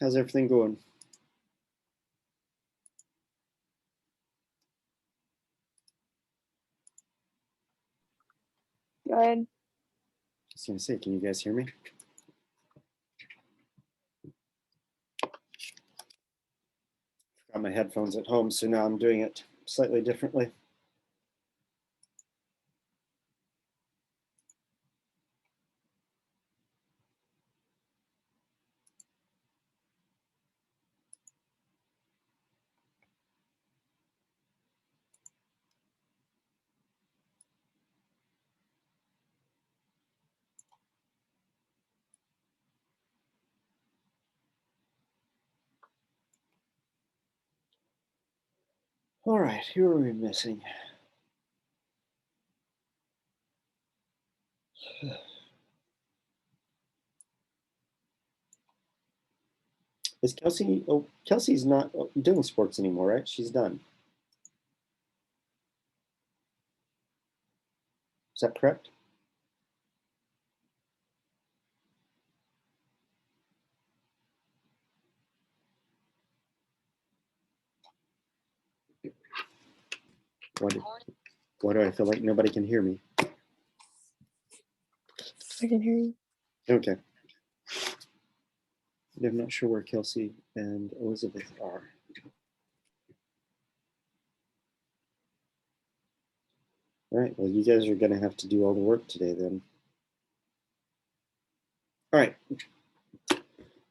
How's everything going? Go ahead. I was gonna say, can you guys hear me? Got my headphones at home, so now I'm doing it slightly differently. All right, who are we missing? Is Kelsey? Oh, Kelsey's not doing sports anymore, right? She's done. Is that correct? Why do I feel like nobody can hear me? I can hear you. Okay. I'm not sure where Kelsey and Elizabeth are. All right, well, you guys are gonna have to do all the work today then. All right.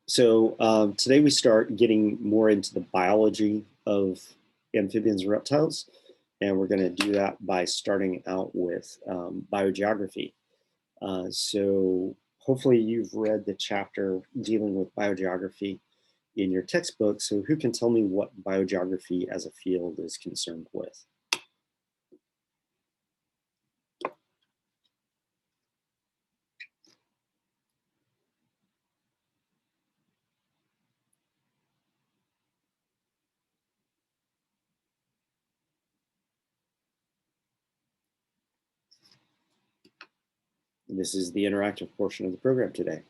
So today we start getting more into the biology of amphibians and reptiles, and we're going to do that by starting out with biogeography. So hopefully you've read the chapter dealing with biogeography in your textbook. So who can tell me what biogeography as a field is concerned with? This is the interactive portion of the program today.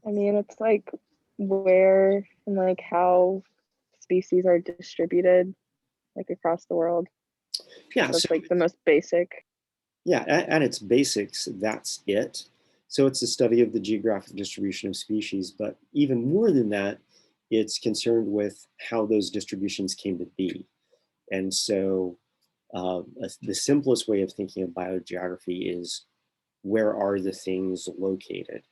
I mean, it's like where and like how species are distributed like across the world. Yeah, so it's like the most basic. Yeah, at its basics, that's it. So it's a study of the geographic distribution of species, but even more than that, it's concerned with how those distributions came to be. And so the simplest way of thinking of biogeography is where are the things located?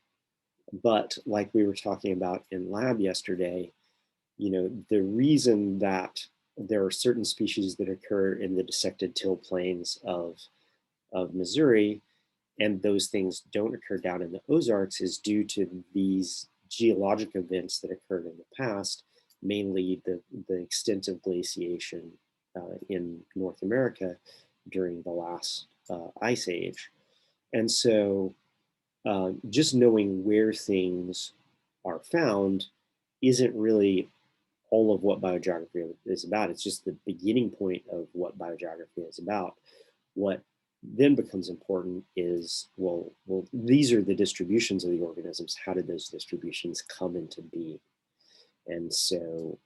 But like we were talking about in lab yesterday, you know, the reason that there are certain species that occur in the dissected till plains of Missouri, and those things don't occur down in the Ozarks is due to these geologic events that occurred in the past, mainly the extent of glaciation in North America during the last ice age. And so just knowing where things are found isn't really all of what biogeography is about. It's just the beginning point of what biogeography is about. What then becomes important is, well, these are the distributions of the organisms. How did those distributions come into being? And so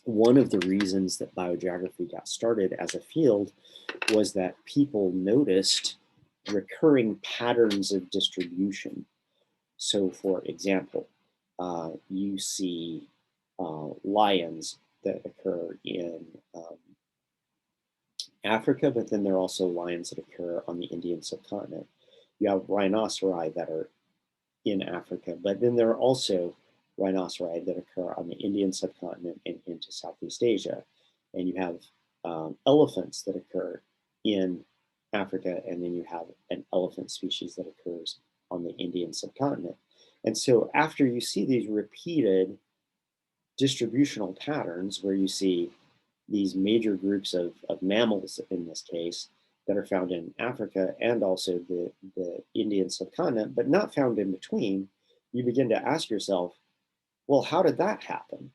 one of the reasons that biogeography got started as a field was that people noticed recurring patterns of distribution. So for example, you see lions that occur in Africa, but then there are also lions that occur on the Indian subcontinent. You have rhinoceri that are in Africa, but then there are also rhinoceri that occur on the Indian subcontinent and into Southeast Asia. And you have elephants that occur in Africa, and then you have an elephant species that occurs on the Indian subcontinent. And so after you see these repeated distributional patterns where you see these major groups of mammals in this case that are found in Africa and also the Indian subcontinent, but not found in between, you begin to ask yourself, well, how did that happen?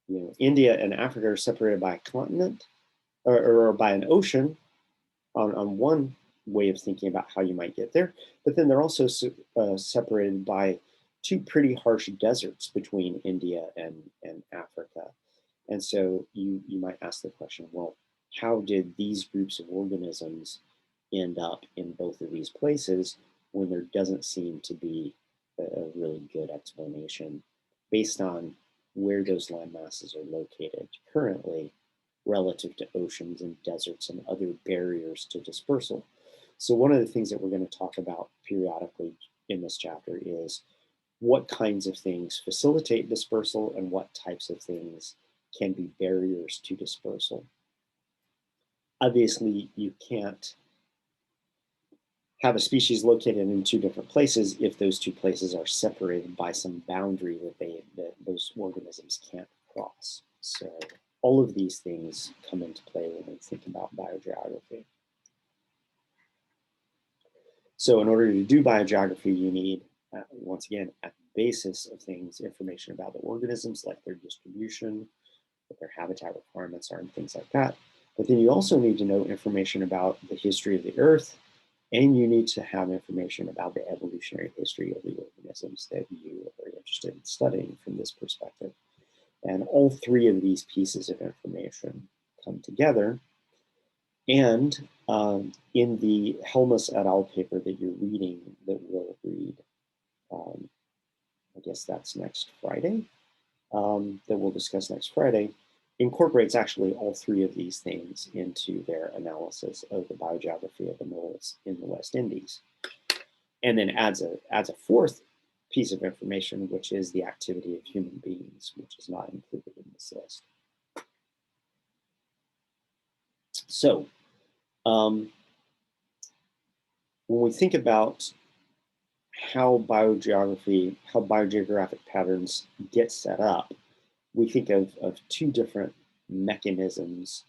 You know, India and Africa are separated by a continent or by an ocean on one way of thinking about how you might get there. But then they're also separated by two pretty harsh deserts between India and Africa. And so you might ask the question, well, how did these groups of organisms end up in both of these places when there doesn't seem to be a really good explanation based on where those land masses are located currently relative to oceans and deserts and other barriers to dispersal. So one of the things that we're going to talk about periodically in this chapter is what kinds of things facilitate dispersal and what types of things can be barriers to dispersal. Obviously, you can't have a species located in two different places if those two places are separated by some boundary that those organisms can't cross. So all of these things come into play when we think about biogeography. So in order to do biogeography, you need, once again, at the basis of things, information about the organisms, like their distribution, what their habitat requirements are, and things like that. But then you also need to know information about the history of the Earth, and you need to have information about the evolutionary history of the organisms that you are interested in studying from this perspective. And all three of these pieces of information come together. And in the Helmus et al. Paper that you're reading, that we'll read, I guess that's next Friday, that we'll discuss next Friday, incorporates actually all three of these things into their analysis of the biogeography of the moles in the West Indies. And then adds a fourth piece of information, which is the activity of human beings, which is not included in this list. So when we think about how biogeographic patterns get set up, we think of two different mechanisms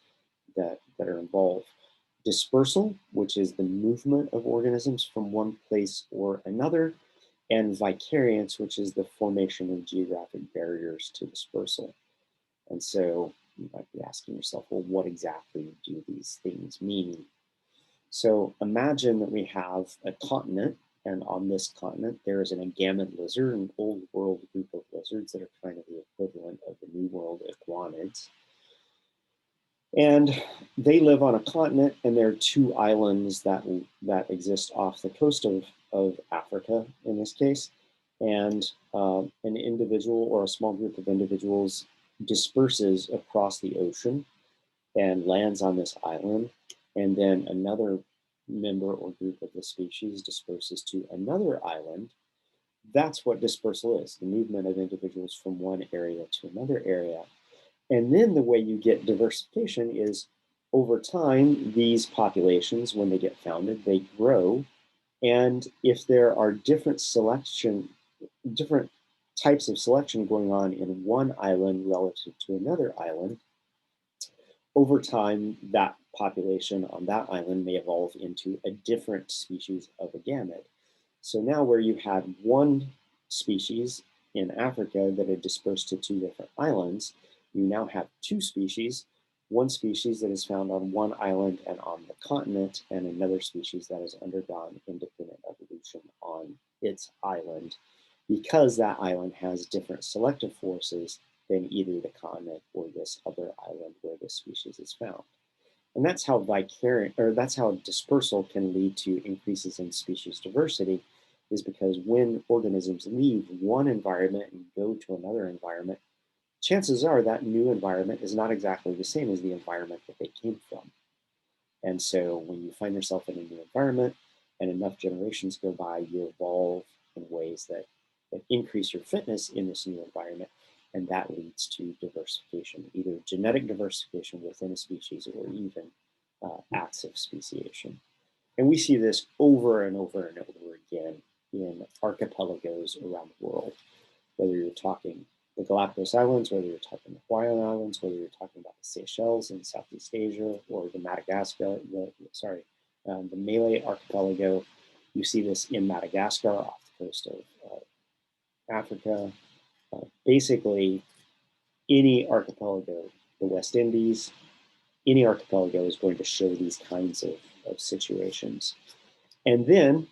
that are involved. Dispersal, which is the movement of organisms from one place or another, and vicariance, which is the formation of geographic barriers to dispersal. And so you might be asking yourself, well, what exactly do these things mean? So imagine that we have a continent, and on this continent, there is an agamid lizard, an old world group of lizards that are kind of the equivalent of the New World iguanids. And they live on a continent, and there are two islands that exist off the coast of Africa, in this case. And an individual or a small group of individuals disperses across the ocean and lands on this island. And then another member or group of the species disperses to another island. That's what dispersal is, the movement of individuals from one area to another area. And then the way you get diversification is over time, these populations, when they get founded, they grow. And if there are different types of selection going on in one island relative to another island, over time, that population on that island may evolve into a different species of agamid. So now where you had one species in Africa that had dispersed to two different islands, you now have two species, one species that is found on one island and on the continent, and another species that has undergone independent evolution on its island, because that island has different selective forces than either the continent or this other island where this species is found. And that's how dispersal can lead to increases in species diversity, is because when organisms leave one environment and go to another environment, chances are that new environment is not exactly the same as the environment that they came from. And so when you find yourself in a new environment and enough generations go by, you evolve in ways that increase your fitness in this new environment. And that leads to diversification, either genetic diversification within a species or even acts of speciation. And we see this over and over and over again in archipelagos around the world, whether you're talking the Galapagos Islands, whether you're talking the Hawaiian Islands, whether you're talking about the Seychelles in Southeast Asia, or the the Malay Archipelago. You see this in Madagascar off the coast of Africa. Basically, any archipelago, the West Indies, any archipelago is going to show these kinds of situations. And then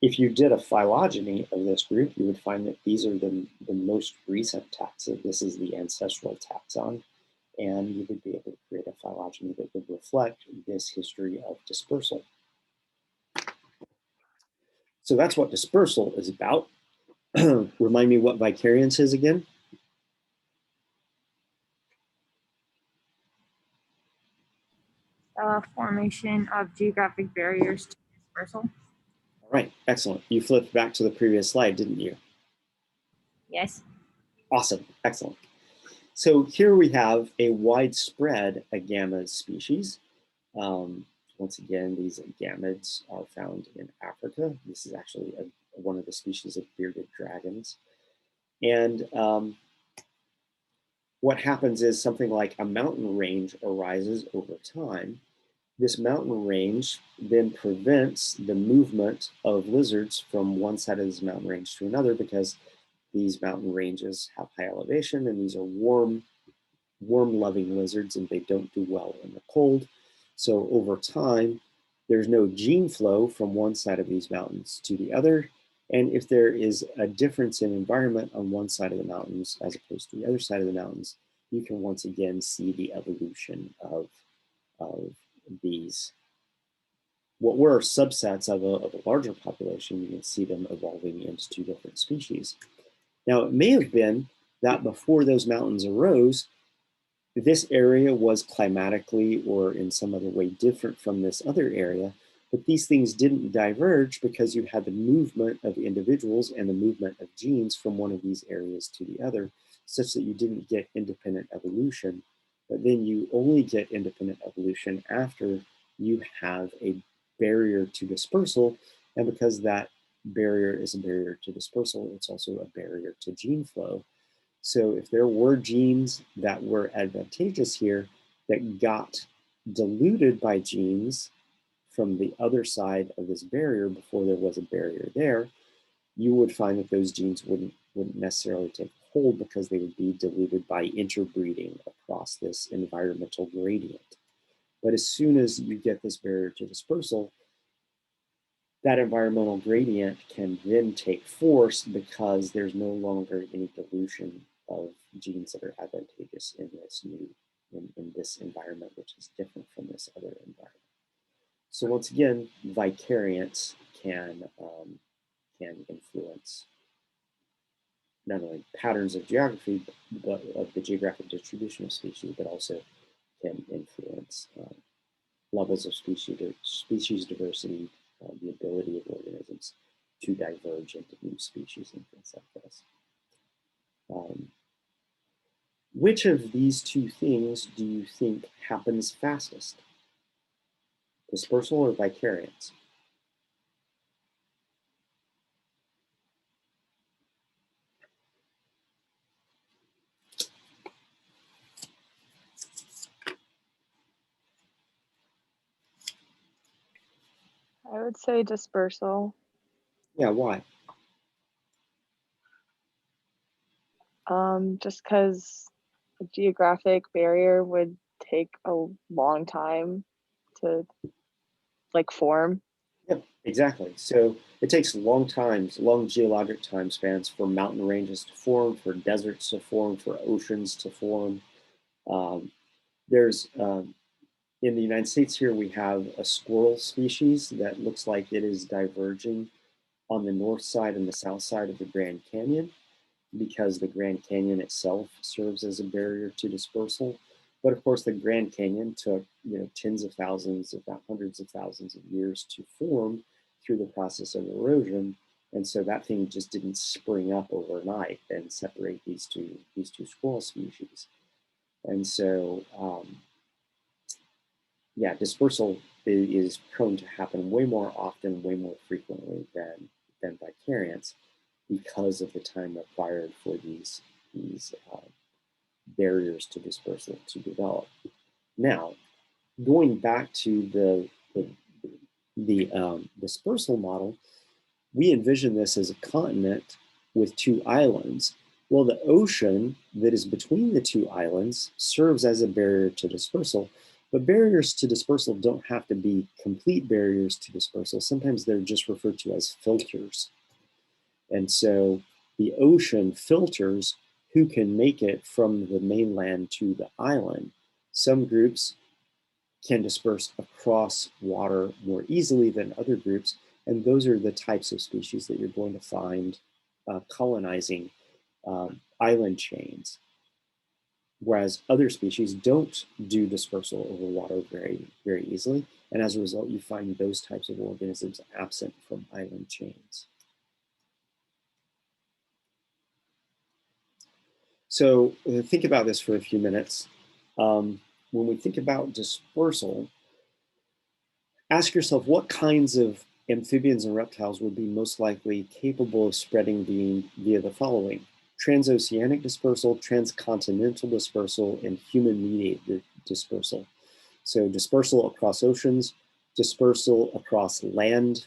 if you did a phylogeny of this group, you would find that these are the most recent taxa. This is the ancestral taxon. And you would be able to create a phylogeny that would reflect this history of dispersal. So that's what dispersal is about. Remind me what vicariance is again? Formation of geographic barriers to dispersal. All right, excellent. You flipped back to the previous slide, didn't you? Yes. Awesome, excellent. So here we have a widespread agama species. Once again, these agamids are found in Africa. This is actually one of the species of bearded dragons. And what happens is something like a mountain range arises over time. This mountain range then prevents the movement of lizards from one side of this mountain range to another, because these mountain ranges have high elevation and these are warm-loving lizards and they don't do well in the cold. So over time, there's no gene flow from one side of these mountains to the other. And if there is a difference in environment on one side of the mountains as opposed to the other side of the mountains, you can once again see the evolution of these, what were subsets of a larger population. You can see them evolving into two different species. Now, it may have been that before those mountains arose, this area was climatically or in some other way different from this other area, but these things didn't diverge because you had the movement of individuals and the movement of genes from one of these areas to the other, such that you didn't get independent evolution. But then you only get independent evolution after you have a barrier to dispersal. And because that barrier is a barrier to dispersal, it's also a barrier to gene flow. So if there were genes that were advantageous here that got diluted by genes from the other side of this barrier before there was a barrier there, you would find that those genes wouldn't necessarily take hold because they would be diluted by interbreeding across this environmental gradient. But as soon as you get this barrier to dispersal, that environmental gradient can then take force because there's no longer any dilution of genes that are advantageous in this in this environment, which is different from this other environment. So once again, vicariance can influence not only patterns of geography, but of the geographic distribution of species, but also can influence levels of species diversity, the ability of organisms to diverge into new species and things like this. Which of these two things do you think happens fastest? Dispersal or vicariance? I would say dispersal. Yeah, why? Just because a geographic barrier would take a long time to like form. Yep, exactly. So it takes long geologic time spans for mountain ranges to form, for deserts to form, for oceans to form. In the United States here, we have a squirrel species that looks like it is diverging on the north side and the south side of the Grand Canyon, because the Grand Canyon itself serves as a barrier to dispersal. But of course, the Grand Canyon took tens of thousands, if not hundreds of thousands of years to form through the process of erosion. And so that thing just didn't spring up overnight and separate these two squirrel species. And so, yeah, dispersal is prone to happen way more often, way more frequently than vicariance, because of the time required for these barriers to dispersal to develop. Now, going back to the dispersal model, we envision this as a continent with two islands. Well, the ocean that is between the two islands serves as a barrier to dispersal, But barriers to dispersal don't have to be complete barriers to dispersal. Sometimes they're just referred to as filters. And so the ocean filters who can make it from the mainland to the island. Some groups can disperse across water more easily than other groups, and those are the types of species that you're going to find colonizing island chains. Whereas other species don't do dispersal over water very, very easily, and as a result, you find those types of organisms absent from island chains. So think about this for a few minutes. When we think about dispersal, ask yourself what kinds of amphibians and reptiles would be most likely capable of spreading via the following: transoceanic dispersal, transcontinental dispersal, and human-mediated dispersal. So dispersal across oceans, dispersal across land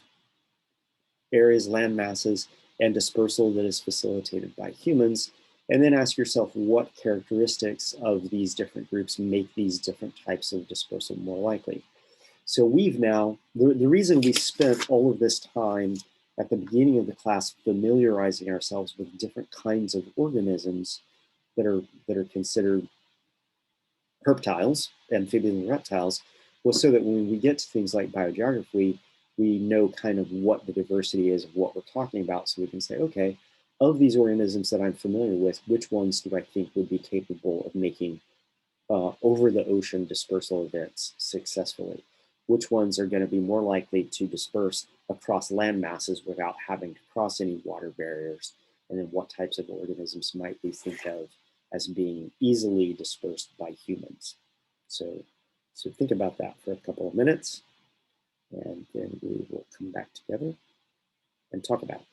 areas, land masses, and dispersal that is facilitated by humans. And then ask yourself what characteristics of these different groups make these different types of dispersal more likely. So we've now, the reason we spent all of this time at the beginning of the class familiarizing ourselves with different kinds of organisms that are considered reptiles, amphibians and reptiles, was so that when we get to things like biogeography, we know kind of what the diversity is of what we're talking about. So we can say, okay, of these organisms that I'm familiar with, which ones do I think would be capable of making over the ocean dispersal events successfully? Which ones are going to be more likely to disperse across land masses without having to cross any water barriers? And then what types of organisms might we think of as being easily dispersed by humans? So think about that for a couple of minutes, and then we will come back together and talk about it.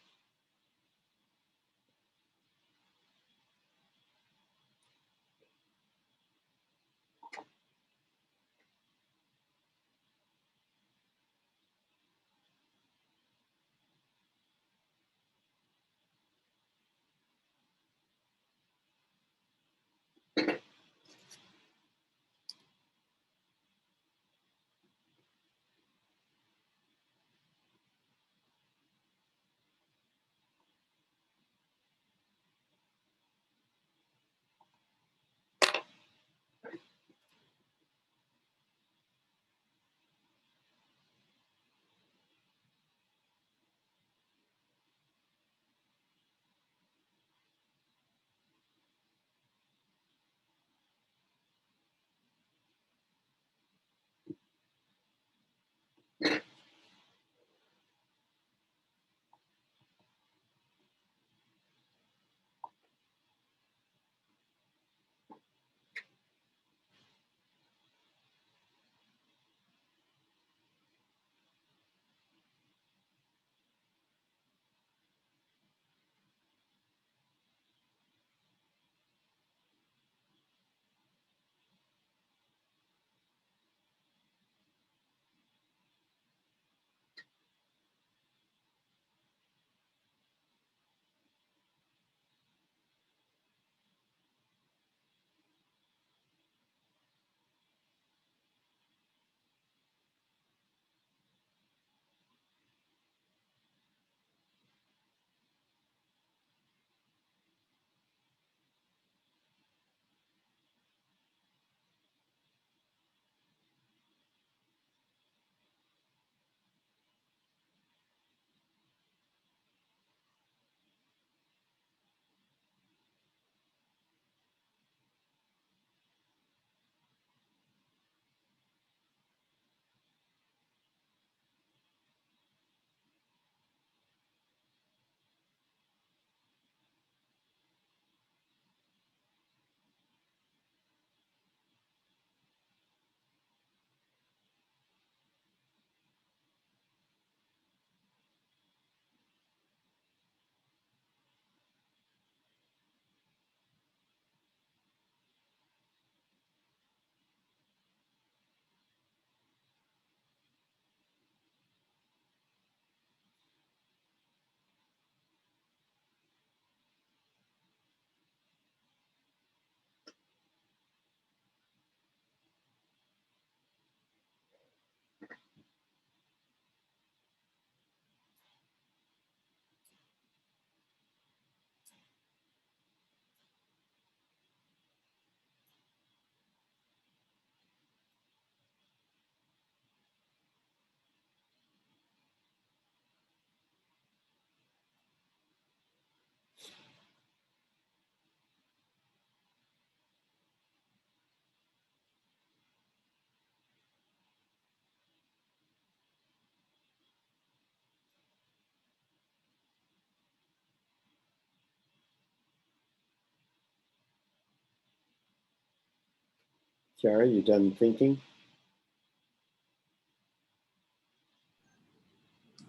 Kiara, you done thinking?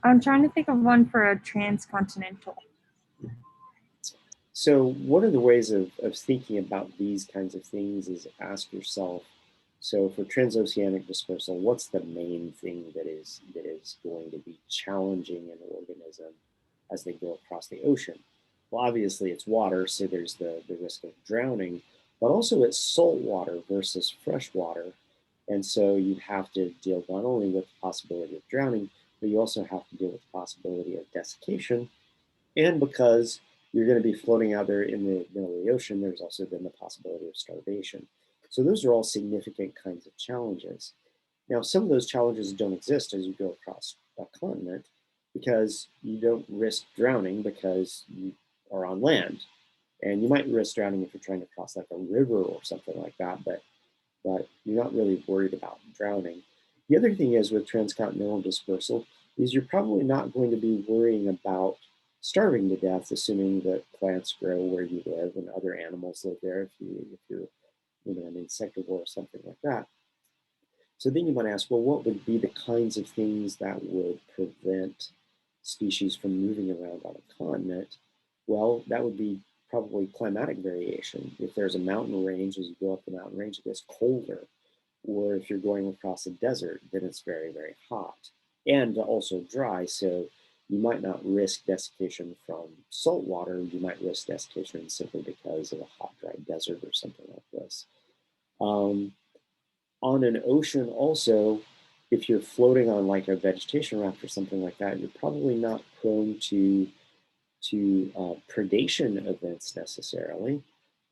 I'm trying to think of one for a transcontinental. So one of the ways of thinking about these kinds of things is ask yourself, so for transoceanic dispersal, what's the main thing that is going to be challenging an organism as they go across the ocean? Well, obviously it's water, so there's the risk of drowning, but also it's salt water versus fresh water. And so you have to deal not only with the possibility of drowning, but you also have to deal with the possibility of desiccation. And because you're going to be floating out there in the middle of the ocean, there's also then the possibility of starvation. So those are all significant kinds of challenges. Now, some of those challenges don't exist as you go across a continent because you don't risk drowning because you are on land. And you might risk drowning if you're trying to cross like a river or something like that, but you're not really worried about drowning. The other thing is with transcontinental dispersal is you're probably not going to be worrying about starving to death, assuming that plants grow where you live and other animals live there if you're an insectivore or something like that. So then you might ask, well, what would be the kinds of things that would prevent species from moving around on a continent? Well, that would be probably climatic variation. If there's a mountain range, as you go up the mountain range, it gets colder. Or if you're going across a desert, then it's very, very hot and also dry. So you might not risk desiccation from salt water. You might risk desiccation simply because of a hot, dry desert or something like this. On an ocean also, if you're floating on like a vegetation raft or something like that, you're probably not prone to predation events necessarily.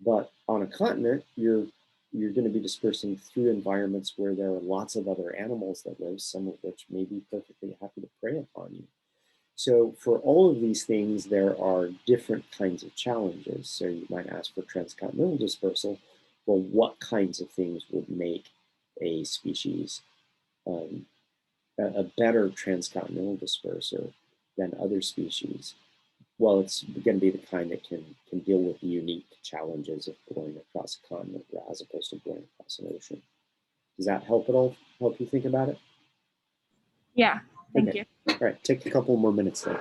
But on a continent, you're going to be dispersing through environments where there are lots of other animals that live, some of which may be perfectly happy to prey upon you. So for all of these things, there are different kinds of challenges. So you might ask for transcontinental dispersal. Well, what kinds of things would make a species a better transcontinental disperser than other species? Well, it's going to be the kind that can deal with the unique challenges of going across a continent as opposed to going across an ocean. Does that help at all? Help you think about it? Yeah, thank Okay. you. All right, take a couple more minutes then.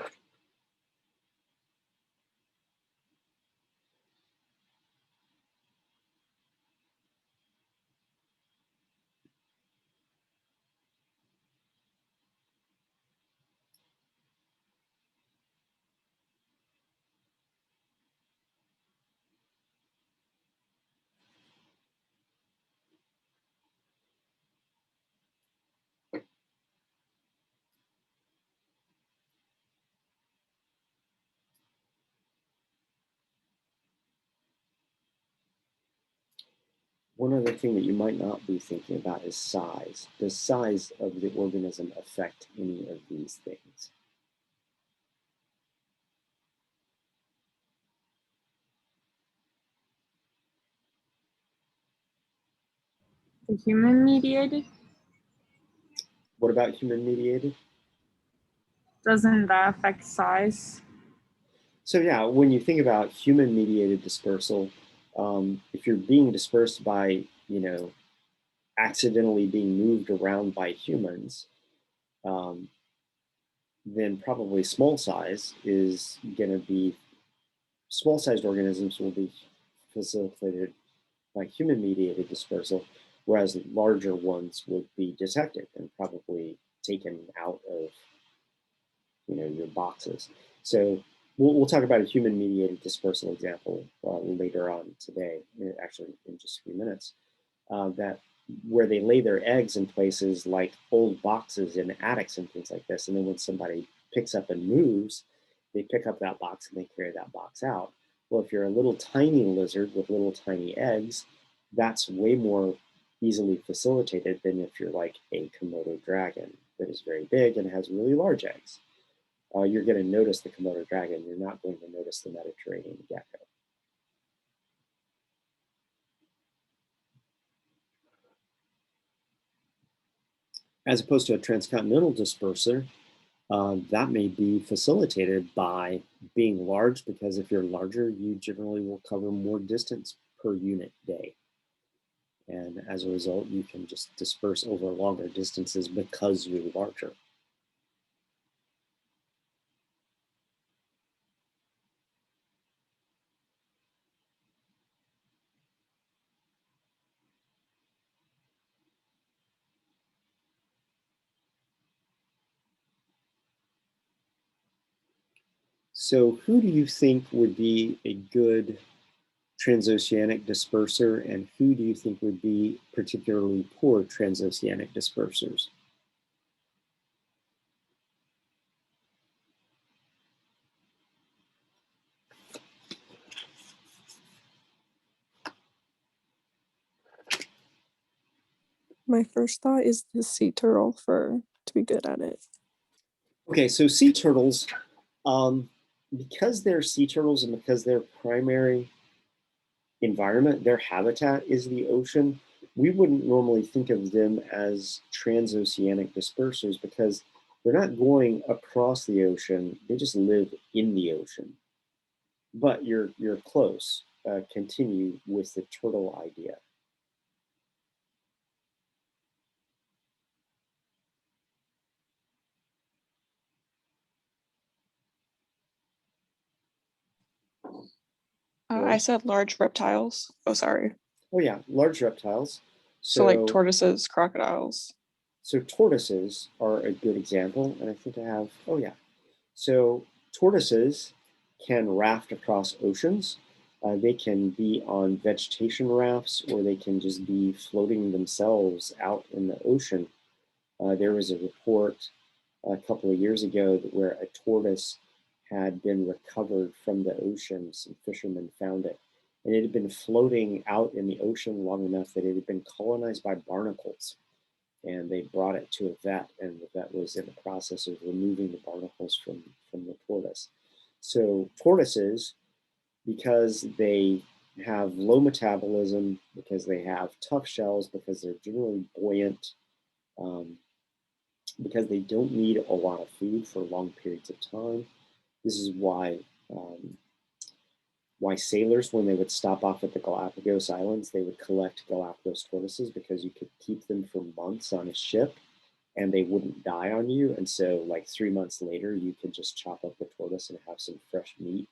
One other thing that you might not be thinking about is size. Does size of the organism affect any of these things? The human-mediated, What about human-mediated? doesn't that affect size? So yeah, when you think about human-mediated dispersal, if you're being dispersed by, accidentally being moved around by humans, um, then probably small-sized organisms will be facilitated by human-mediated dispersal, whereas larger ones would be detected and probably taken out of your boxes. So we'll talk about a human-mediated dispersal example later on today, actually in just a few minutes, that where they lay their eggs in places like old boxes in attics and things like this. And then when somebody picks up and moves, they pick up that box and they carry that box out. Well, if you're a little tiny lizard with little tiny eggs, that's way more easily facilitated than if you're like a Komodo dragon that is very big and has really large eggs. You're going to notice the Komodo dragon. You're not going to notice the Mediterranean gecko. As opposed to a transcontinental disperser, that may be facilitated by being large, because if you're larger, you generally will cover more distance per unit day. And as a result, you can just disperse over longer distances because you're larger. So who do you think would be a good transoceanic disperser, and who do you think would be particularly poor transoceanic dispersers? My first thought is the sea turtle to be good at it. Okay, so sea turtles, because they're sea turtles and because their primary environment, their habitat is the ocean, we wouldn't normally think of them as transoceanic dispersers because they're not going across the ocean, they just live in the ocean. But you're close. Continue with the turtle idea. I said large reptiles. Oh, sorry. Oh yeah, large reptiles. So like tortoises, crocodiles. So tortoises are a good example, and I think I have, oh yeah. So tortoises can raft across oceans. They can be on vegetation rafts, or they can just be floating themselves out in the ocean. There was a report a couple of years ago where a tortoise had been recovered from the ocean. Some fishermen found it, and it had been floating out in the ocean long enough that it had been colonized by barnacles. And they brought it to a vet, and the vet was in the process of removing the barnacles from the tortoise. So tortoises, because they have low metabolism, because they have tough shells, because they're generally buoyant, because they don't need a lot of food for long periods of time. This is why sailors, when they would stop off at the Galapagos Islands, they would collect Galapagos tortoises because you could keep them for months on a ship and they wouldn't die on you. And so like 3 months later, you could just chop up the tortoise and have some fresh meat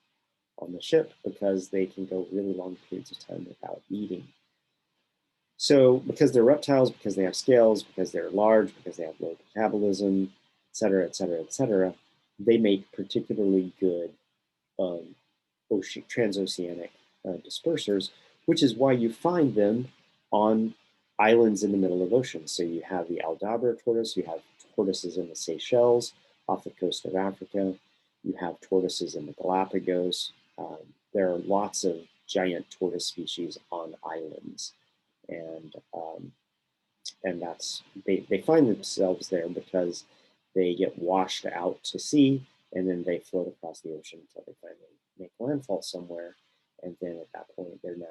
on the ship because they can go really long periods of time without eating. So because they're reptiles, because they have scales, because they're large, because they have low metabolism, et cetera, et cetera, et cetera, they make particularly good transoceanic dispersers, which is why you find them on islands in the middle of oceans. So you have the Aldabra tortoise, you have tortoises in the Seychelles off the coast of Africa, you have tortoises in the Galapagos. There are lots of giant tortoise species on islands, and that's they find themselves there because they get washed out to sea and then they float across the ocean until they finally make landfall somewhere, and then at that point they're now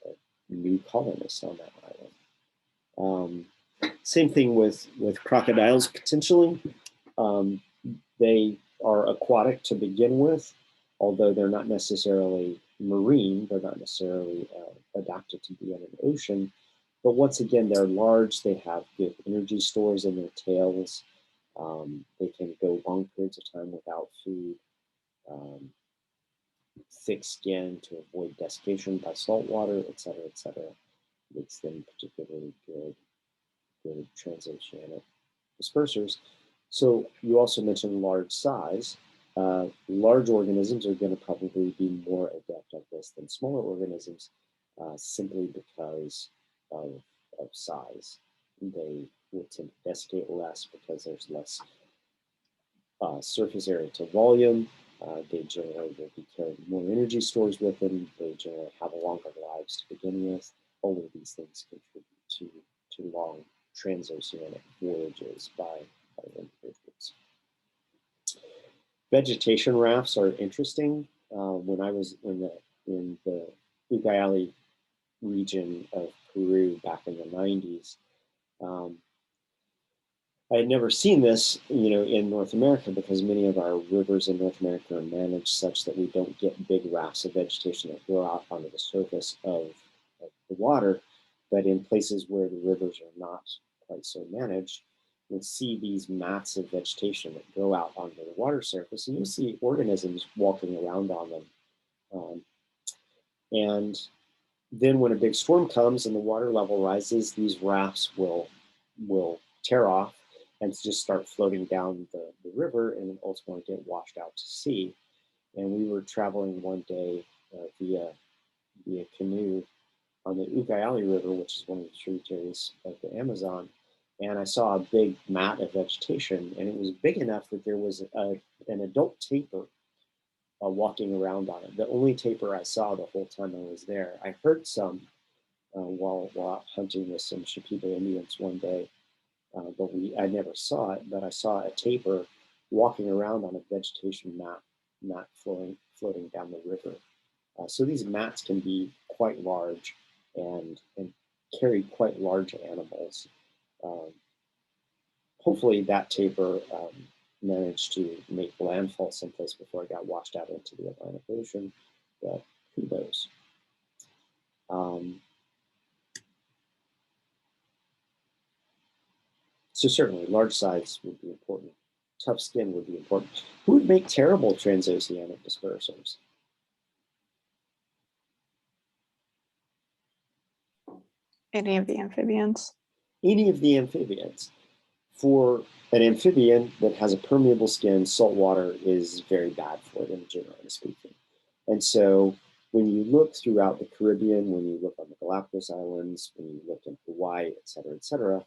a new colonist on that island. Same thing with crocodiles potentially. They are aquatic to begin with, although they're not necessarily marine. They're not necessarily adapted to be in an ocean. But once again, they're large. They have good energy stores in their tails. They can go long periods of time without food. Thick skin to avoid desiccation by salt water, et cetera, makes them particularly good transoceanic dispersers. So you also mentioned large size. Large organisms are going to probably be more adept at this than smaller organisms, simply because of size. They will tend to desiccate less because there's less surface area to volume. They generally will be carrying more energy stores with them. They generally have longer lives to begin with. All of these things contribute to long transoceanic voyages by individuals. Vegetation rafts are interesting. When I was in the Ucayali region of Peru back in the 90s, I had never seen this, in North America because many of our rivers in North America are managed such that we don't get big rafts of vegetation that grow out onto the surface of the water. But in places where the rivers are not quite so managed, you'll see these mats of vegetation that go out onto the water surface, and you'll see organisms walking around on them. And then when a big storm comes and the water level rises, these rafts will tear off and just start floating down the river and then ultimately get washed out to sea. And we were traveling one day via canoe on the Ucayali River, which is one of the tributaries of the Amazon. And I saw a big mat of vegetation, and it was big enough that there was an adult tapir walking around on it. The only tapir I saw the whole time I was there. I heard some while out hunting with some Shipibo Indians one day, but I never saw it. But I saw a tapir walking around on a vegetation mat floating down the river. So these mats can be quite large and carry quite large animals. Hopefully that tapir managed to make landfall someplace before it got washed out into the Atlantic Ocean, but who knows? So certainly large size would be important. Tough skin would be important. Who would make terrible transoceanic dispersers? Any of the amphibians. Any of the amphibians. For an amphibian that has a permeable skin, salt water is very bad for them, generally speaking. And so when you look throughout the Caribbean, when you look on the Galapagos Islands, when you look in Hawaii, et cetera,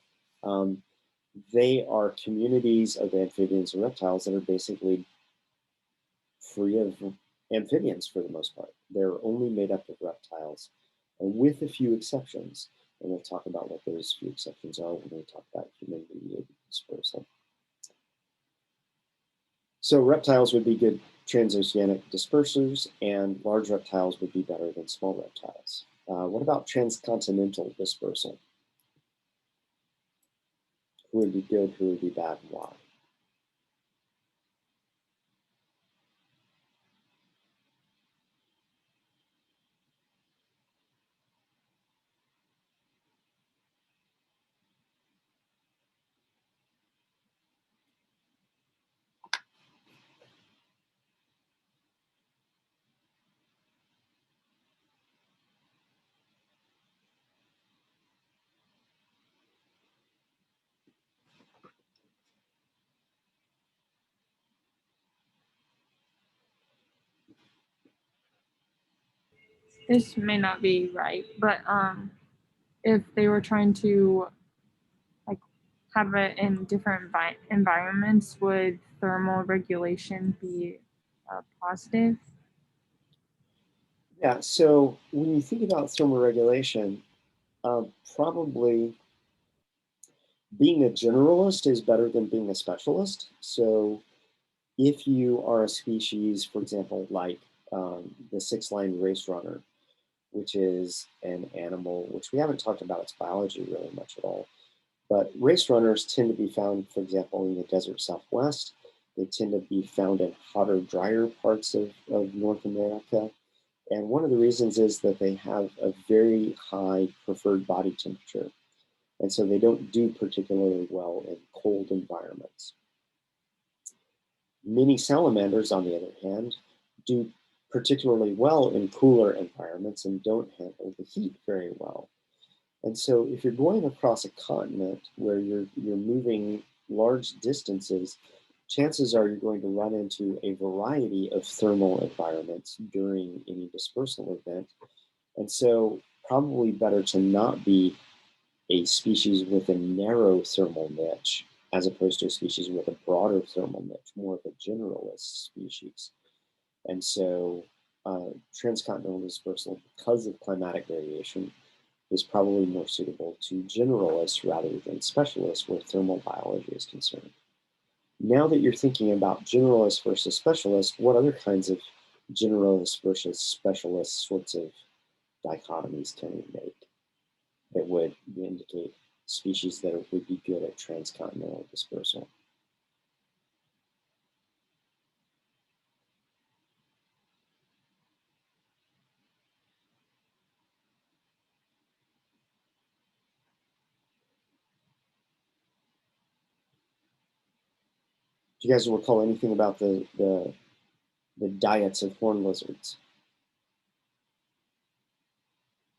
they are communities of amphibians and reptiles that are basically free of amphibians for the most part. They're only made up of reptiles, with a few exceptions. And we'll talk about what those few exceptions are when we talk about human-mediated dispersal. So reptiles would be good transoceanic dispersers, and large reptiles would be better than small reptiles. What about transcontinental dispersal? Who would be good, who would be bad, and why? This may not be right, but if they were trying to like have it in different environments, would thermal regulation be positive? Yeah, so when you think about thermal regulation, probably being a generalist is better than being a specialist. So if you are a species, for example, like the six-lined race runner, which is an animal, which we haven't talked about its biology really much at all, but race runners tend to be found, for example, in the desert Southwest. They tend to be found in hotter, drier parts of North America. And one of the reasons is that they have a very high preferred body temperature. And so they don't do particularly well in cold environments. Many salamanders, on the other hand, do particularly well in cooler environments and don't handle the heat very well. And so if you're going across a continent where you're moving large distances, chances are you're going to run into a variety of thermal environments during any dispersal event. And so probably better to not be a species with a narrow thermal niche as opposed to a species with a broader thermal niche, more of a generalist species. And so transcontinental dispersal, because of climatic variation, is probably more suitable to generalists rather than specialists where thermal biology is concerned. Now that you're thinking about generalists versus specialists, what other kinds of generalists versus specialists sorts of dichotomies can we make that would indicate species that would be good at transcontinental dispersal? Do you guys recall anything about the diets of horned lizards?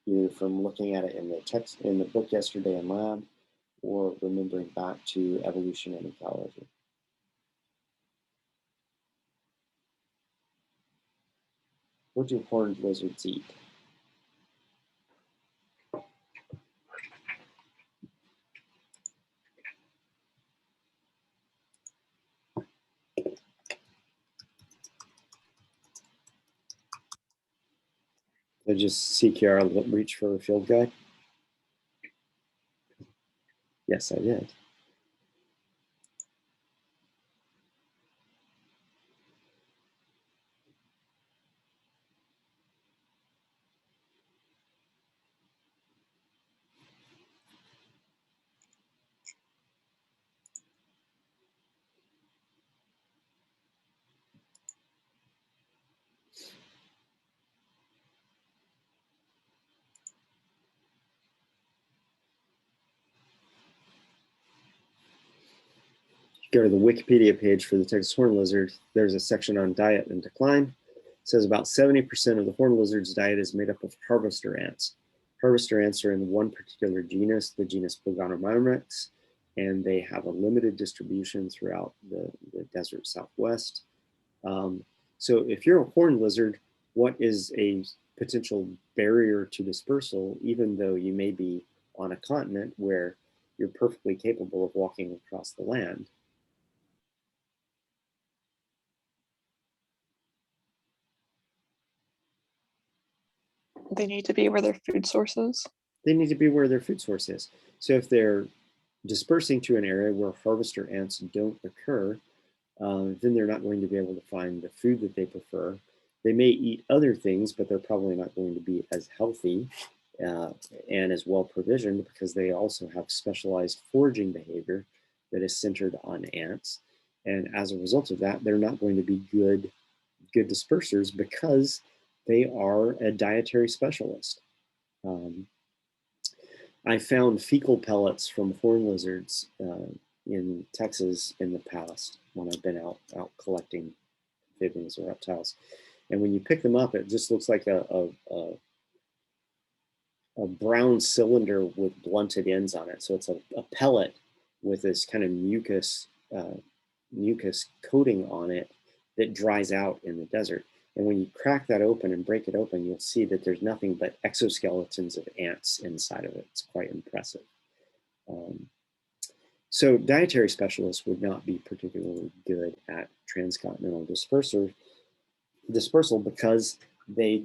Either from looking at it in the text in the book yesterday in lab, or remembering back to evolution and ecology. What do horned lizards eat? Did just CQR reach for a field guide? Yes, I did. Go to the Wikipedia page for the Texas horned lizard. There's a section on diet and decline. It says about 70% of the horned lizard's diet is made up of harvester ants. Harvester ants are in one particular genus, the genus Pogonomyrmex, and they have a limited distribution throughout the desert Southwest. So if you're a horned lizard, what is a potential barrier to dispersal, even though you may be on a continent where you're perfectly capable of walking across the land? They need to be where their food source is. They need to be where their food source is. So if they're dispersing to an area where harvester ants don't occur, then they're not going to be able to find the food that they prefer. They may eat other things, but they're probably not going to be as healthy and as well provisioned, because they also have specialized foraging behavior that is centered on ants. And as a result of that, they're not going to be good dispersers because they are a dietary specialist. I found fecal pellets from horned lizards in Texas in the past when I've been out collecting amphibians or reptiles. And when you pick them up, it just looks like a brown cylinder with blunted ends on it. So it's a pellet with this kind of mucus coating on it that dries out in the desert. And when you crack that open and break it open, you'll see that there's nothing but exoskeletons of ants inside of it. It's quite impressive. So dietary specialists would not be particularly good at transcontinental dispersal because they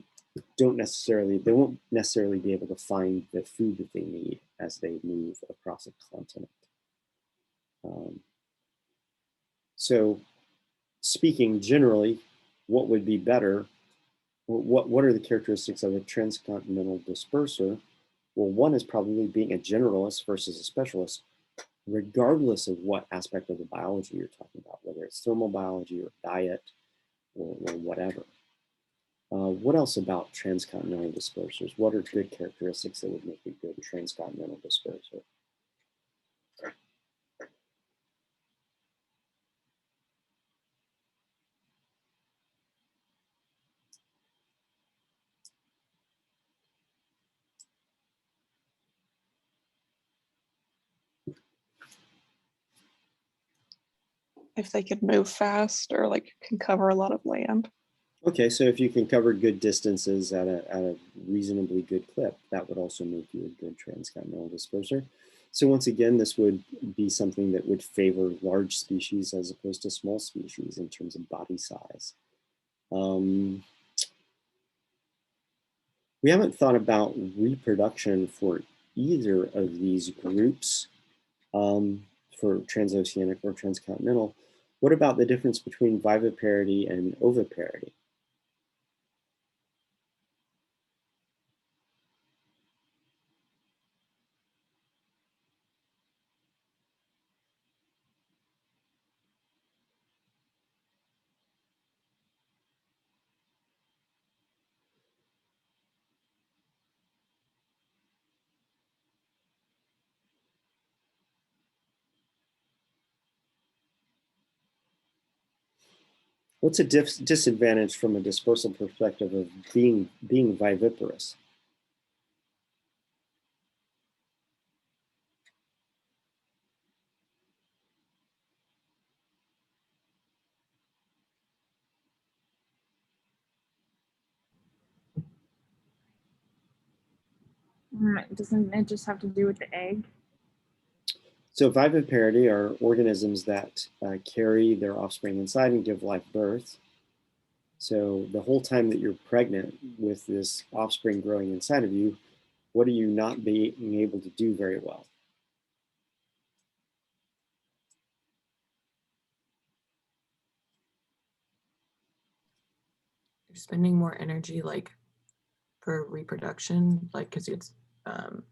won't necessarily be able to find the food that they need as they move across a continent. So speaking generally, what would be better? What are the characteristics of a transcontinental disperser? Well, one is probably being a generalist versus a specialist, regardless of what aspect of the biology you're talking about, whether it's thermal biology or diet or whatever. What else about transcontinental dispersers? What are good characteristics that would make a good transcontinental disperser? If they could move fast or like can cover a lot of land. Okay, so if you can cover good distances at a reasonably good clip, that would also make you a good transcontinental disperser. So once again, this would be something that would favor large species as opposed to small species in terms of body size. We haven't thought about reproduction for either of these groups for transoceanic or transcontinental. What about the difference between viviparity and oviparity? What's a disadvantage from a dispersal perspective of being viviparous? Doesn't it just have to do with the egg? So viviparity are organisms that carry their offspring inside and give live birth. So the whole time that you're pregnant with this offspring growing inside of you, what are you not being able to do very well? You're spending more energy like for reproduction, like because it's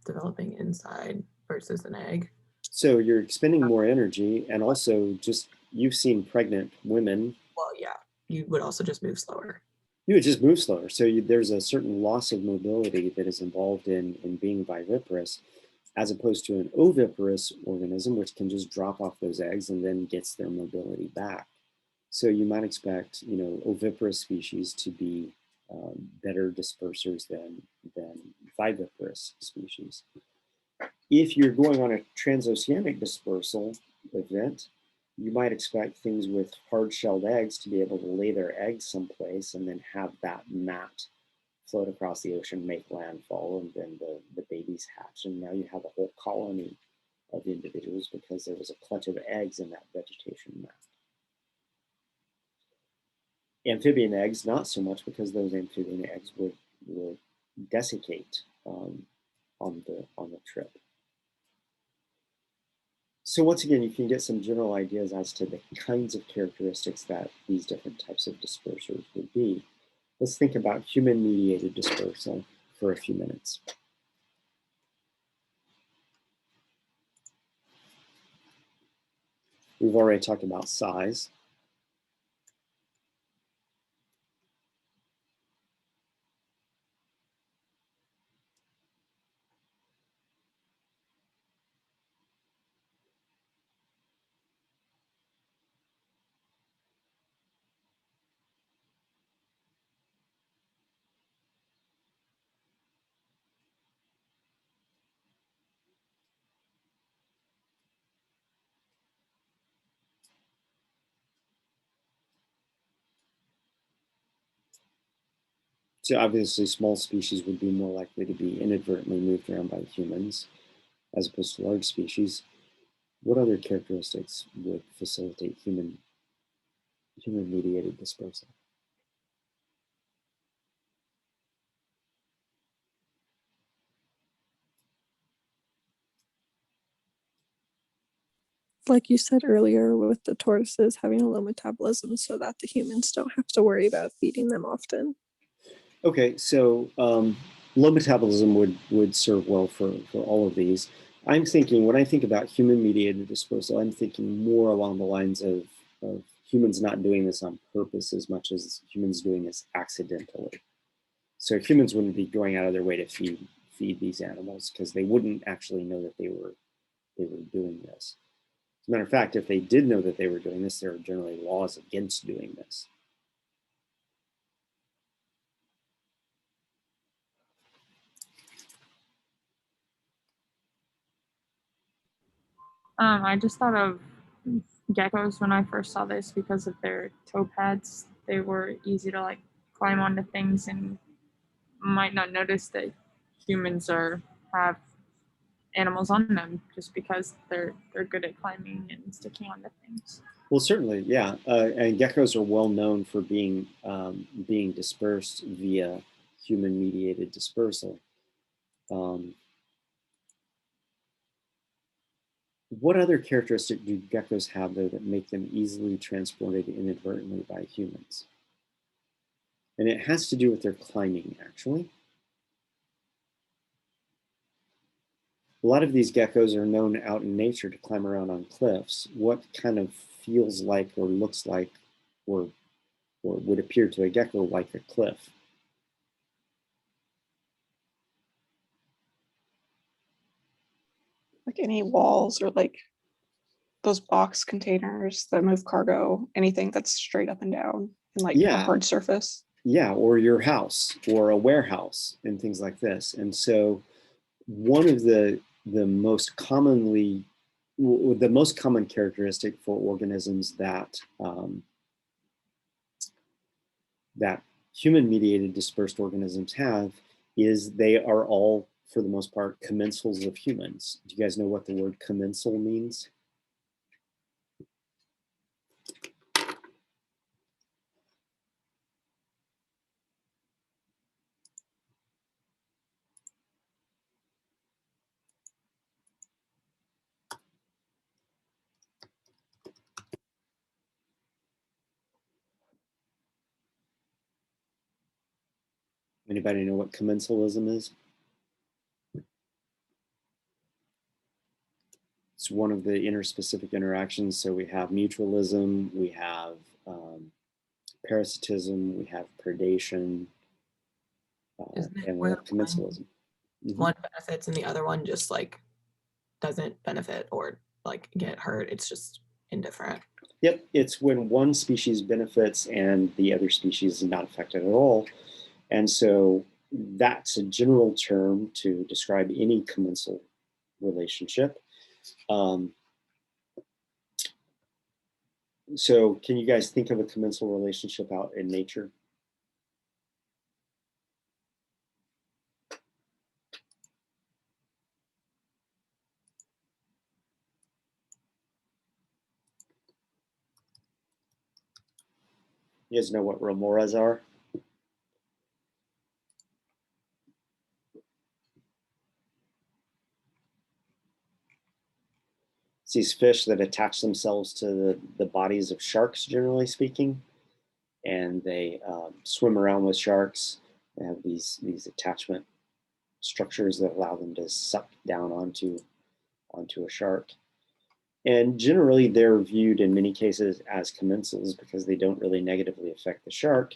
developing inside versus an egg. So you're expending more energy, and also just you've seen pregnant women. Well, yeah, you would also just move slower. You would just move slower. So there's a certain loss of mobility that is involved in being viviparous, as opposed to an oviparous organism, which can just drop off those eggs and then gets their mobility back. So you might expect, oviparous species to be better dispersers than viviparous species. If you're going on a transoceanic dispersal event, you might expect things with hard-shelled eggs to be able to lay their eggs someplace and then have that mat float across the ocean, make landfall, and then the babies hatch. And now you have a whole colony of individuals because there was a clutch of eggs in that vegetation mat. Amphibian eggs, not so much, because those amphibian eggs would desiccate on the trip. So once again, you can get some general ideas as to the kinds of characteristics that these different types of dispersers would be. Let's think about human-mediated dispersal for a few minutes. We've already talked about size. So obviously small species would be more likely to be inadvertently moved around by humans as opposed to large species. What other characteristics would facilitate human-mediated dispersal? Like you said earlier, with the tortoises having a low metabolism so that the humans don't have to worry about feeding them often. Okay, so low metabolism would serve well for all of these. I'm thinking, when I think about human-mediated dispersal, I'm thinking more along the lines of humans not doing this on purpose as much as humans doing this accidentally. So humans wouldn't be going out of their way to feed these animals because they wouldn't actually know that they were doing this. As a matter of fact, if they did know that they were doing this, there are generally laws against doing this. I just thought of geckos when I first saw this because of their toe pads. They were easy to like climb onto things and might not notice that humans have animals on them just because they're good at climbing and sticking onto things. Well, certainly, yeah. And geckos are well known for being dispersed via human-mediated dispersal. What other characteristic do geckos have, though, that make them easily transported inadvertently by humans? And it has to do with their climbing, actually. A lot of these geckos are known out in nature to climb around on cliffs. What kind of feels like or looks like or would appear to a gecko like a cliff? Like any walls or like those box containers that move cargo, anything that's straight up and down and like a Yeah. hard surface. Yeah, or your house or a warehouse and things like this. And so one of the most common characteristic for organisms that that human-mediated dispersed organisms have is they are all, for the most part, commensals of humans. Do you guys know what the word commensal means? Anybody know what commensalism is? It's one of the interspecific interactions. So we have mutualism, we have parasitism, we have predation, and we have commensalism. One benefits and the other one just like doesn't benefit or like get hurt. It's just indifferent. Yep, it's when one species benefits and the other species is not affected at all. And so that's a general term to describe any commensal relationship. So can you guys think of a commensal relationship out in nature? You guys know what remoras are? It's these fish that attach themselves to the bodies of sharks, generally speaking, and they swim around with sharks. They have these attachment structures that allow them to suck down onto a shark. And generally, they're viewed in many cases as commensals because they don't really negatively affect the shark,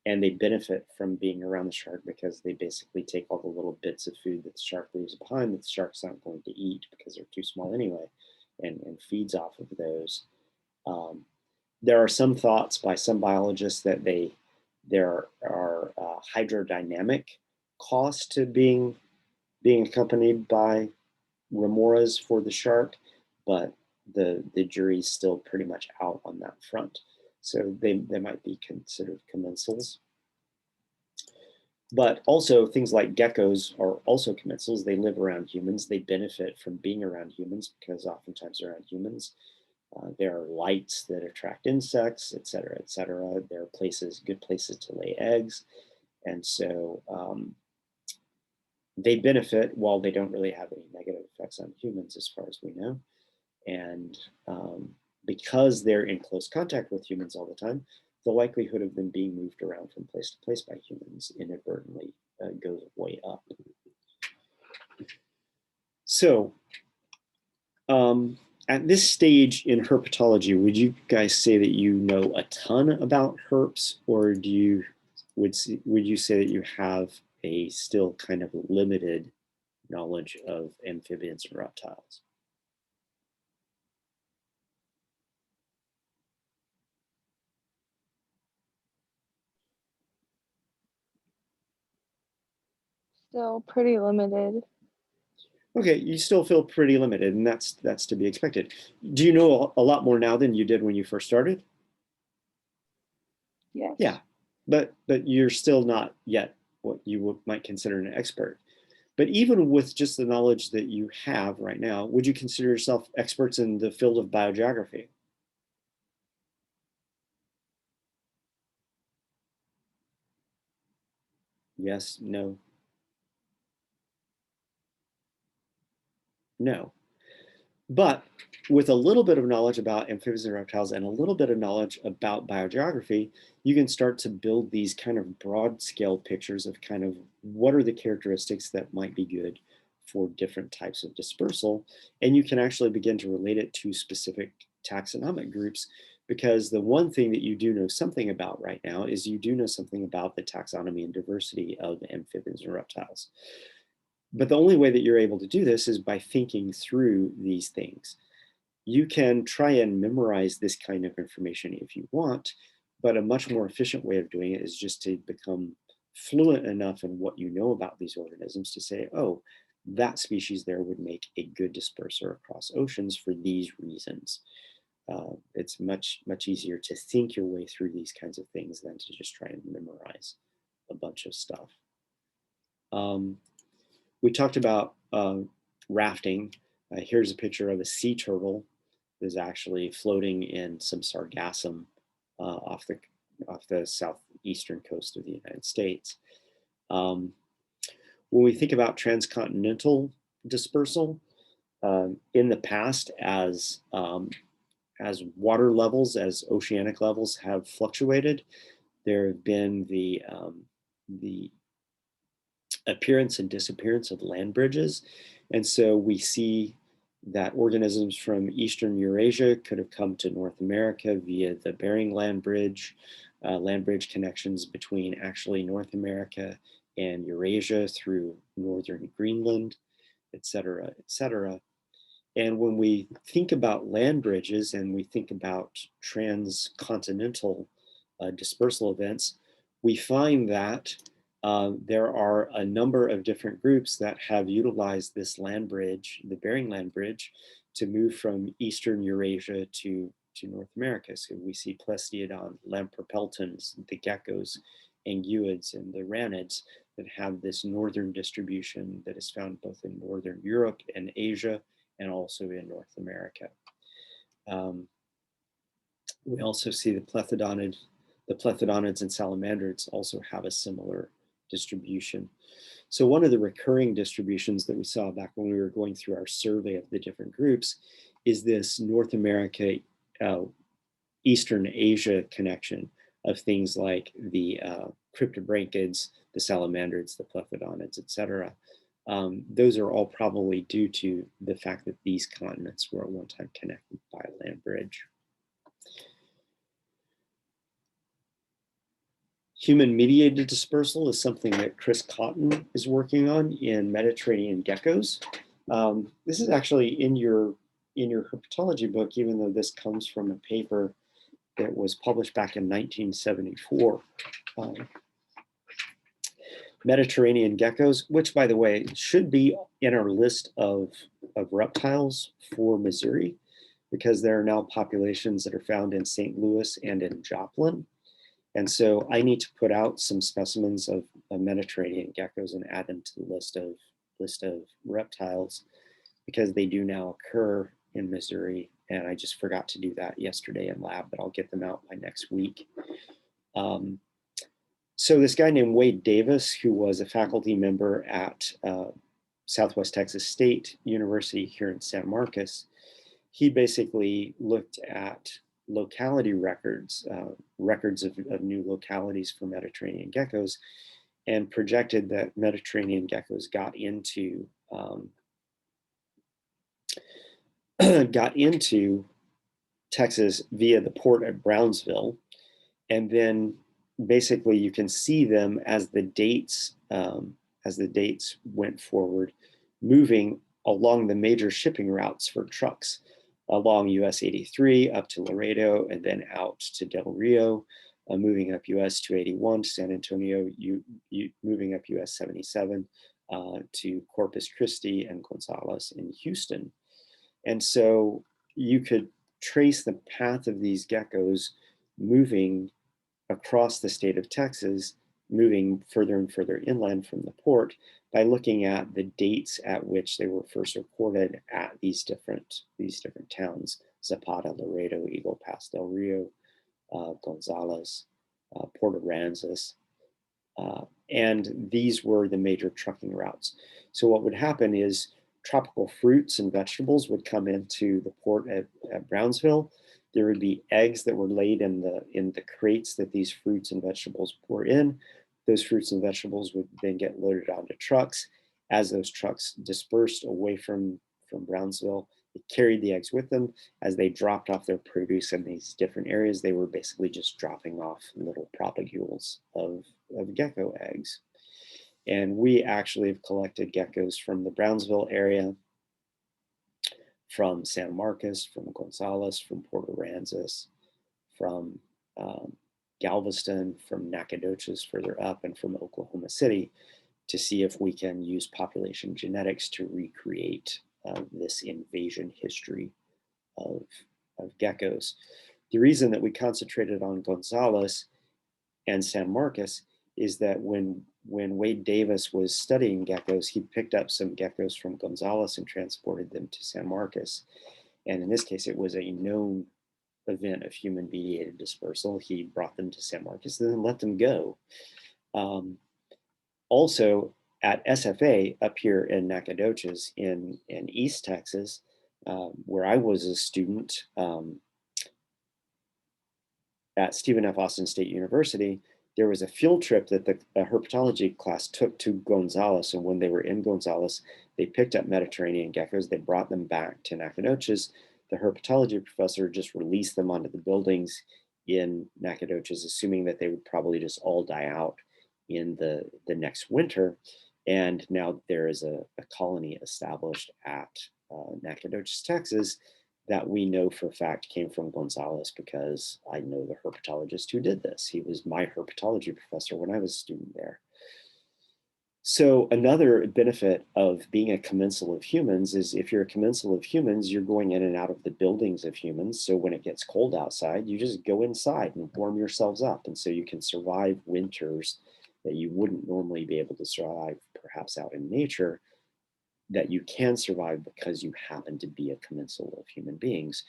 and they benefit from being around the shark because they basically take all the little bits of food that the shark leaves behind that the shark's not going to eat because they're too small anyway, and feeds off of those. There are some thoughts by some biologists that there are hydrodynamic costs to being accompanied by remoras for the shark, but the jury's still pretty much out on that front. So they might be considered commensals. But also things like geckos are also commensals. They live around humans. They benefit from being around humans because oftentimes they're around humans. There are lights that attract insects, et cetera, et cetera. There are good places to lay eggs. And so they benefit while they don't really have any negative effects on humans as far as we know. And because they're in close contact with humans all the time, the likelihood of them being moved around from place to place by humans inadvertently goes way up. So at this stage in herpetology, would you guys say that you know a ton about herps, or would you say that you have a still kind of limited knowledge of amphibians and reptiles? Still pretty limited. Okay, you still feel pretty limited, and that's to be expected. Do you know a lot more now than you did when you first started? Yes. Yeah, but you're still not yet what you might consider an expert. But even with just the knowledge that you have right now, would you consider yourself experts in the field of biogeography? Yes, no. No. But with a little bit of knowledge about amphibians and reptiles and a little bit of knowledge about biogeography, you can start to build these kind of broad scale pictures of kind of what are the characteristics that might be good for different types of dispersal. And you can actually begin to relate it to specific taxonomic groups, because the one thing that you do know something about right now is you do know something about the taxonomy and diversity of amphibians and reptiles. But the only way that you're able to do this is by thinking through these things. You can try and memorize this kind of information if you want, but a much more efficient way of doing it is just to become fluent enough in what you know about these organisms to say, oh, that species there would make a good disperser across oceans for these reasons. It's much easier to think your way through these kinds of things than to just try and memorize a bunch of stuff. We talked about rafting. Here's a picture of a sea turtle that's actually floating in some sargassum off the southeastern coast of the United States. When we think about transcontinental dispersal, in the past, as water levels, as oceanic levels have fluctuated, there have been the appearance and disappearance of land bridges. And so we see that organisms from Eastern Eurasia could have come to North America via the Bering land bridge connections between actually North America and Eurasia through northern Greenland, et cetera, et cetera. And when we think about land bridges and we think about transcontinental dispersal events, we find that there are a number of different groups that have utilized this land bridge, the Bering Land Bridge, to move from Eastern Eurasia to North America. So we see Plestiodon, Lampropeltons, the geckos, anguids, and the ranids that have this northern distribution that is found both in Northern Europe and Asia, and also in North America. We also see the plethodonids and salamandrids also have a similar distribution. So one of the recurring distributions that we saw back when we were going through our survey of the different groups is this North America, Eastern Asia connection of things like the cryptobranchids, the salamandrids, the plethodonids, et cetera. Those are all probably due to the fact that these continents were at one time connected by a land bridge. Human-mediated dispersal is something that Chris Cotton is working on in Mediterranean geckos. This is actually in your herpetology book, even though this comes from a paper that was published back in 1974. Mediterranean geckos, which, by the way, should be in our list of reptiles for Missouri, because there are now populations that are found in St. Louis and in Joplin. And so I need to put out some specimens of Mediterranean geckos and add them to the list of reptiles, because they do now occur in Missouri. And I just forgot to do that yesterday in lab, but I'll get them out by next week. So this guy named Wade Davis, who was a faculty member at Southwest Texas State University here in San Marcos, he basically looked at locality records, records of new localities for Mediterranean geckos, and projected that Mediterranean geckos got into Texas via the port at Brownsville, and then basically you can see them as the dates went forward, moving along the major shipping routes for trucks, along US 83 up to Laredo and then out to Del Rio, moving up US 281 to San Antonio, moving up US 77 to Corpus Christi and Gonzales in Houston. And so you could trace the path of these geckos moving across the state of Texas, moving further and further inland from the port, by looking at the dates at which they were first recorded at these different towns: Zapata, Laredo, Eagle Pass, Del Rio, Gonzales, Port Aransas, and these were the major trucking routes. So what would happen is tropical fruits and vegetables would come into the port at Brownsville. There would be eggs that were laid in the crates that these fruits and vegetables were in. Those fruits and vegetables would then get loaded onto trucks. As those trucks dispersed away from Brownsville, they carried the eggs with them. As they dropped off their produce in these different areas, they were basically just dropping off little propagules of gecko eggs. And we actually have collected geckos from the Brownsville area from San Marcos, from Gonzales, from Port Aransas, from Galveston, from Nacogdoches further up, and from Oklahoma City, to see if we can use population genetics to recreate this invasion history of geckos. The reason that we concentrated on Gonzales and San Marcos is that when Wade Davis was studying geckos, he picked up some geckos from Gonzales and transported them to San Marcos. And in this case, it was a known event of human-mediated dispersal. He brought them to San Marcos and then let them go. Also, at SFA up here in Nacogdoches in East Texas, where I was a student at Stephen F. Austin State University, there was a field trip that the herpetology class took to Gonzales. And when they were in Gonzales, they picked up Mediterranean geckos. They brought them back to Nacogdoches. The herpetology professor just released them onto the buildings in Nacogdoches, assuming that they would probably just all die out in the next winter. And now there is a colony established at Nacogdoches, Texas, that we know for a fact came from Gonzales, because I know the herpetologist who did this. He was my herpetology professor when I was a student there. So another benefit of being a commensal of humans is, if you're a commensal of humans, you're going in and out of the buildings of humans. So when it gets cold outside, you just go inside and warm yourselves up. And so you can survive winters that you wouldn't normally be able to survive perhaps out in nature, that you can survive because you happen to be a commensal of human beings,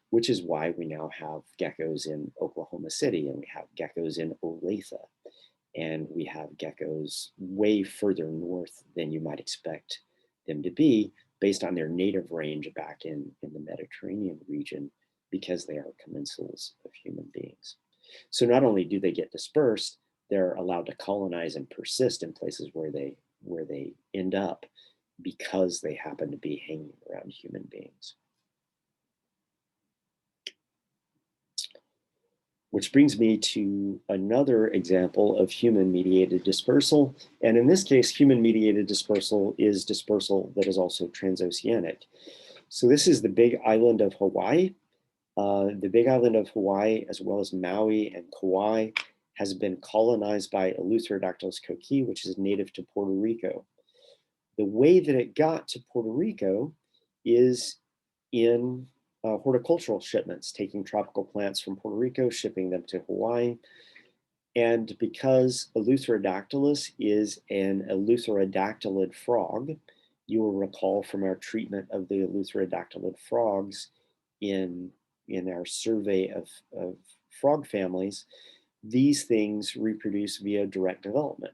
which is why we now have geckos in Oklahoma City, and we have geckos in Olathe, and we have geckos way further north than you might expect them to be based on their native range back in the Mediterranean region, because they are commensals of human beings. So not only do they get dispersed, they're allowed to colonize and persist in places where they end up, because they happen to be hanging around human beings. Which brings me to another example of human-mediated dispersal. And in this case, human-mediated dispersal is dispersal that is also transoceanic. So this is the big island of Hawaii. The big island of Hawaii, as well as Maui and Kauai, has been colonized by Eleutherodactylus kochi, which is native to Puerto Rico. The way that it got to Puerto Rico is in horticultural shipments, taking tropical plants from Puerto Rico, shipping them to Hawaii. And because Eleutherodactylus is an eleutherodactylid frog, you will recall from our treatment of the eleutherodactylid frogs in our survey of frog families, these things reproduce via direct development.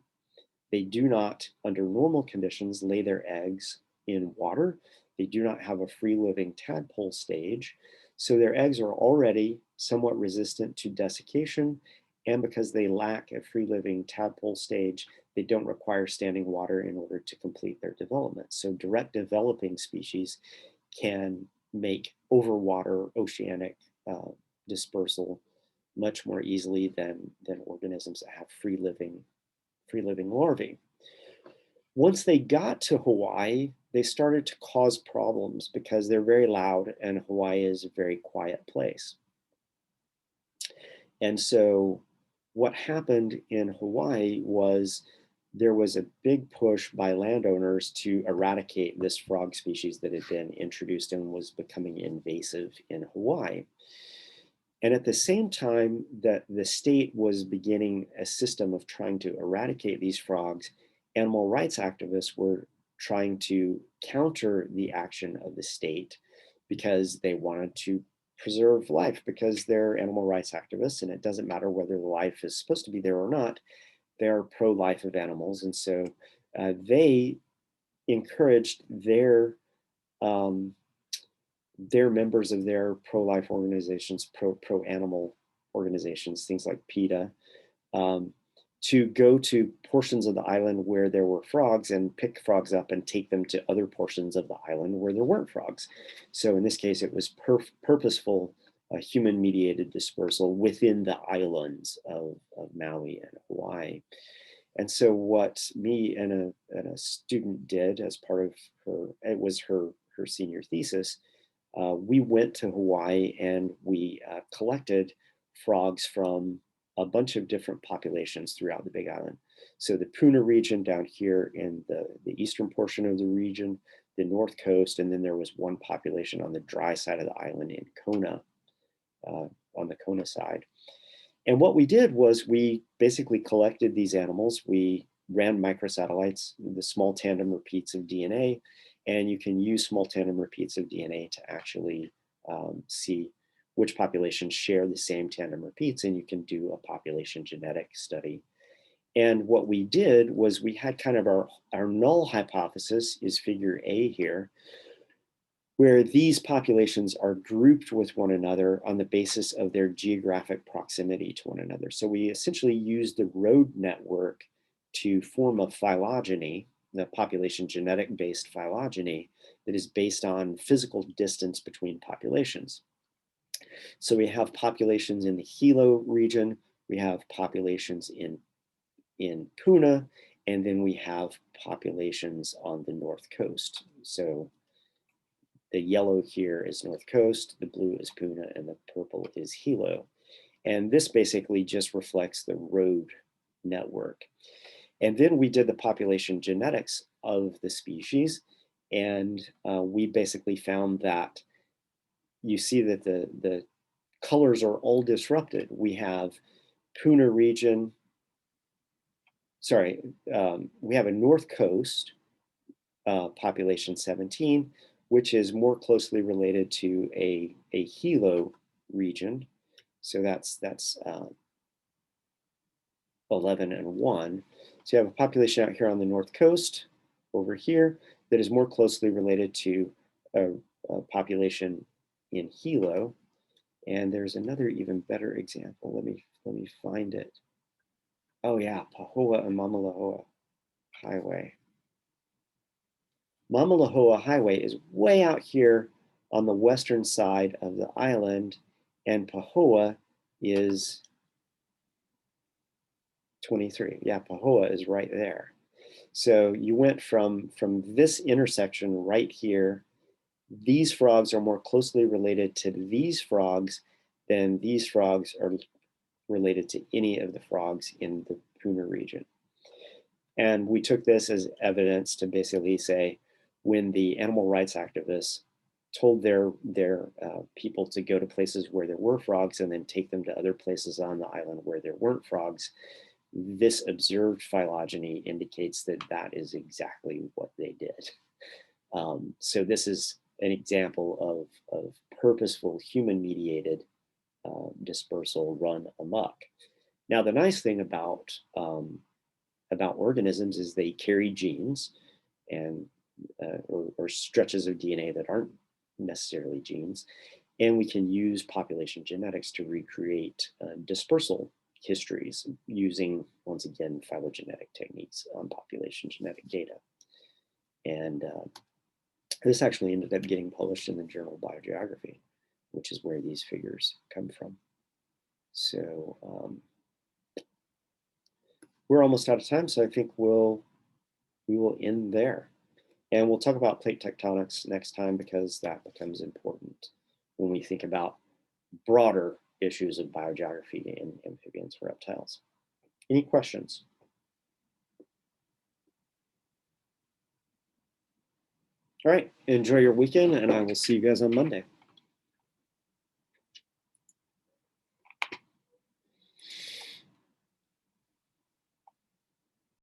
They do not, under normal conditions, lay their eggs in water. They do not have a free-living tadpole stage. So their eggs are already somewhat resistant to desiccation. And because they lack a free-living tadpole stage, they don't require standing water in order to complete their development. So direct developing species can make overwater oceanic dispersal much more easily than organisms that have free-living larvae. Once they got to Hawaii, they started to cause problems because they're very loud, and Hawaii is a very quiet place. And so what happened in Hawaii was there was a big push by landowners to eradicate this frog species that had been introduced and was becoming invasive in Hawaii. And at the same time that the state was beginning a system of trying to eradicate these frogs, animal rights activists were trying to counter the action of the state because they wanted to preserve life, because they're animal rights activists, and it doesn't matter whether the life is supposed to be there or not. They're pro-life of animals. And so they encouraged their members of their pro-life organizations, pro-animal organizations, things like PETA, to go to portions of the island where there were frogs and pick frogs up and take them to other portions of the island where there weren't frogs. So in this case, it was purposeful human-mediated dispersal within the islands of Maui and Hawaii. And so what me and a student did as part of her, it was her senior thesis, we went to Hawaii and we collected frogs from a bunch of different populations throughout the Big Island. So the Puna region down here in the eastern portion of the region, the north coast, and then there was one population on the dry side of the island in Kona, on the Kona side. And what we did was we basically collected these animals. We ran microsatellites, the small tandem repeats of DNA, and you can use small tandem repeats of DNA to actually see which populations share the same tandem repeats, and you can do a population genetic study. And what we did was we had kind of our null hypothesis is figure A here, where these populations are grouped with one another on the basis of their geographic proximity to one another. So we essentially used the road network to form a phylogeny, the population genetic based phylogeny that is based on physical distance between populations. So we have populations in the Hilo region, we have populations in Puna, and then we have populations on the north coast. So the yellow here is north coast, the blue is Puna, and the purple is Hilo. And this basically just reflects the road network. And then we did the population genetics of the species, and we basically found that you see that the colors are all disrupted. We have Puna region, we have a north coast population 17, which is more closely related to a Hilo region. So that's 11 and 1. So you have a population out here on the north coast over here that is more closely related to a population in Hilo. And there's another even better example. Let me find it. Oh yeah, Pahoa and Mamalahoa Highway. Mamalahoa Highway is way out here on the western side of the island, and Pahoa is 23. Yeah, Pahoa is right there. So you went from this intersection right here. These frogs are more closely related to these frogs than these frogs are related to any of the frogs in the Puna region. And we took this as evidence to basically say, when the animal rights activists told their people to go to places where there were frogs and then take them to other places on the island where there weren't frogs, this observed phylogeny indicates that that is exactly what they did. So this is an example of purposeful human-mediated dispersal run amok. Now, the nice thing about organisms is they carry genes and or stretches of DNA that aren't necessarily genes, and we can use population genetics to recreate dispersal histories using, once again, phylogenetic techniques on population genetic data. And this actually ended up getting published in the journal Biogeography, which is where these figures come from. So we're almost out of time, so I think we will end there. And we'll talk about plate tectonics next time, because that becomes important when we think about broader issues of biogeography in amphibians and reptiles. Any questions? All right, enjoy your weekend, and I will see you guys on Monday.